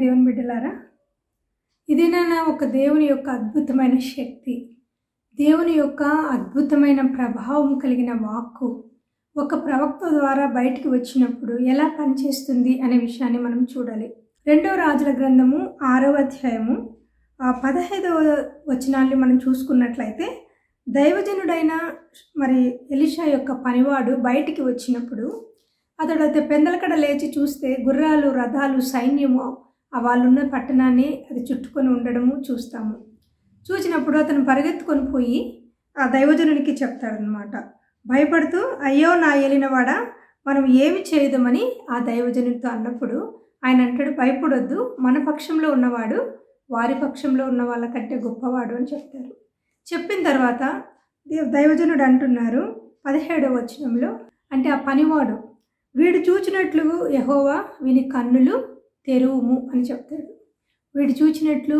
దేవుని బిడ్డలారా, ఇదేనా ఒక దేవుని యొక్క అద్భుతమైన శక్తి, దేవుని యొక్క అద్భుతమైన ప్రభావం కలిగిన వాక్కు ఒక ప్రవక్త ద్వారా బయటికి వచ్చినప్పుడు ఎలా పనిచేస్తుంది అనే విషయాన్ని మనం చూడాలి. 2వ రాజుల గ్రంథము 6వ అధ్యాయము 15వ వచనాన్ని మనం చూసుకున్నట్లయితే, దైవజనుడైన ఎలీషా యొక్క పనివాడు బయటికి వచ్చినప్పుడు అతడు పెందలకడ లేచి చూస్తే గుర్రాలు, రథాలు, సైన్యము వాళ్ళున్న పట్టణాన్ని అది చుట్టుకొని ఉండడము చూస్తాము. చూసినప్పుడు అతను పరిగెత్తుకొని పోయి ఆ దైవజనునికి చెప్తాడనమాట. భయపడుతూ, అయ్యో నా ఏలినవాడా, మనం ఏమి చేయదమని ఆ దైవజనునితో అన్నప్పుడు ఆయన అంటాడు, భయపడొద్దు, మన పక్షంలో ఉన్నవాడు వారి పక్షంలో ఉన్న వాళ్ళకంటే గొప్పవాడు అని చెప్తారు. చెప్పిన తర్వాత దైవజనుడు అంటున్నారు 17వ వచనంలో, అంటే ఆ పనివాడు, వీడు చూచినట్లు యెహోవా వీని కన్నులు తెరువుము అని చెప్తాడు. వీడు చూచినట్లు,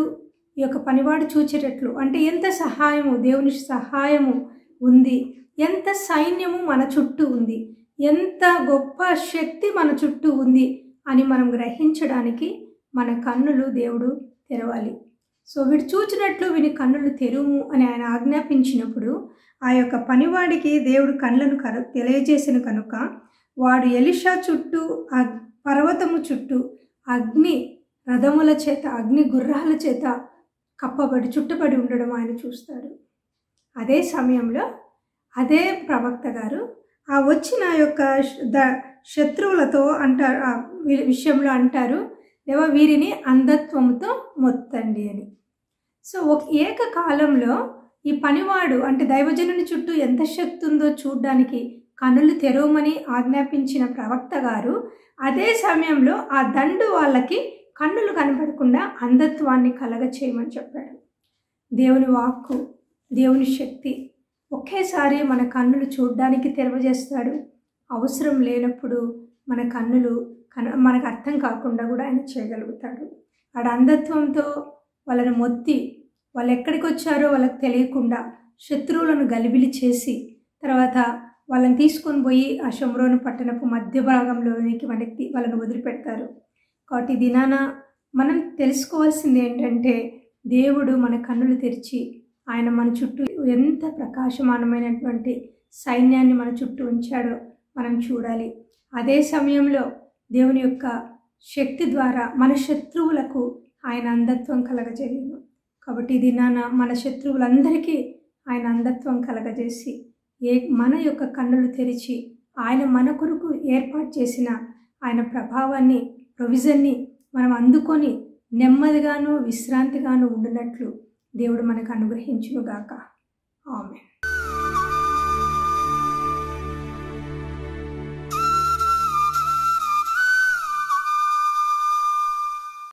ఈ యొక్క పనివాడు చూచేటట్లు, అంటే ఎంత సహాయము, దేవుని సహాయము ఉంది, ఎంత సైన్యము మన చుట్టూ ఉంది, ఎంత గొప్ప శక్తి మన చుట్టూ ఉంది అని మనం గ్రహించడానికి మన కన్నులు దేవుడు తెరవాలి. సో వీడు చూచినట్లు వీని కన్నులు తెరువుము అని ఆయన ఆజ్ఞాపించినప్పుడు ఆ యొక్క పనివాడికి దేవుడు కళ్ళను తెలియజేసిన కనుక వాడు ఎలీషా చుట్టూ, ఆ పర్వతము చుట్టూ అగ్ని రథముల చేత, అగ్ని గుర్రాల చేత చుట్టబడి ఉండడం ఆయన చూస్తాడు. అదే సమయంలో అదే ప్రవక్త గారు ఆ వచ్చిన యొక్క శత్రువులతో అంటారు, ఆ విషయంలో అంటారు, దేవా వీరిని అంధత్వంతో మొత్తండి అని. సో ఒక ఏకకాలంలో ఈ పనివాడు, అంటే దైవజనుని చుట్టూ ఎంత శక్తి ఉందో చూడ్డానికి కన్నులు తెరవమని ఆజ్ఞాపించిన ప్రవక్త గారు అదే సమయంలో ఆ దండు వాళ్ళకి కన్నులు కనపడకుండా అంధత్వాన్ని కలగచేయమని చెప్పాడు. దేవుని వాక్కు, దేవుని శక్తి ఒకేసారి మన కన్నులు చూడ్డానికి తెరవజేస్తాడు. అవసరం లేనప్పుడు మన కన్నులు మనకు అర్థం కాకుండా కూడా ఆయన చేయగలుగుతాడు. ఆడ అంధత్వంతో వాళ్ళని మొత్తి, వాళ్ళు ఎక్కడికి వచ్చారో వాళ్ళకి తెలియకుండా శత్రువులను గలిబిలి చేసి తర్వాత వాళ్ళని తీసుకొని పోయి ఆ షోమ్రోను పట్టణపు మధ్య భాగంలోనికి వాళ్ళని వదిలిపెడతారు. కాబట్టి దినాన మనం తెలుసుకోవాల్సింది ఏంటంటే, దేవుడు మన కన్నులు తెరిచి ఆయన మన చుట్టూ ఎంత ప్రకాశమానమైనటువంటి సైన్యాన్ని మన చుట్టూ ఉంచాడో మనం చూడాలి. అదే సమయంలో దేవుని యొక్క శక్తి ద్వారా మన శత్రువులకు ఆయన అంధత్వం కలగజేయను. కాబట్టి దినాన మన శత్రువులందరికీ ఆయన అంధత్వం కలగజేసి మన యొక్క కన్నులు తెరిచి ఆయన మన కొరకు ఏర్పాటు చేసిన ఆయన ప్రభావాన్ని, ప్రొవిజన్ని మనం అందుకొని నెమ్మదిగాను విశ్రాంతిగాను ఉండినట్లు దేవుడు మనకు అనుగ్రహించునుగాక. ఆమేన్.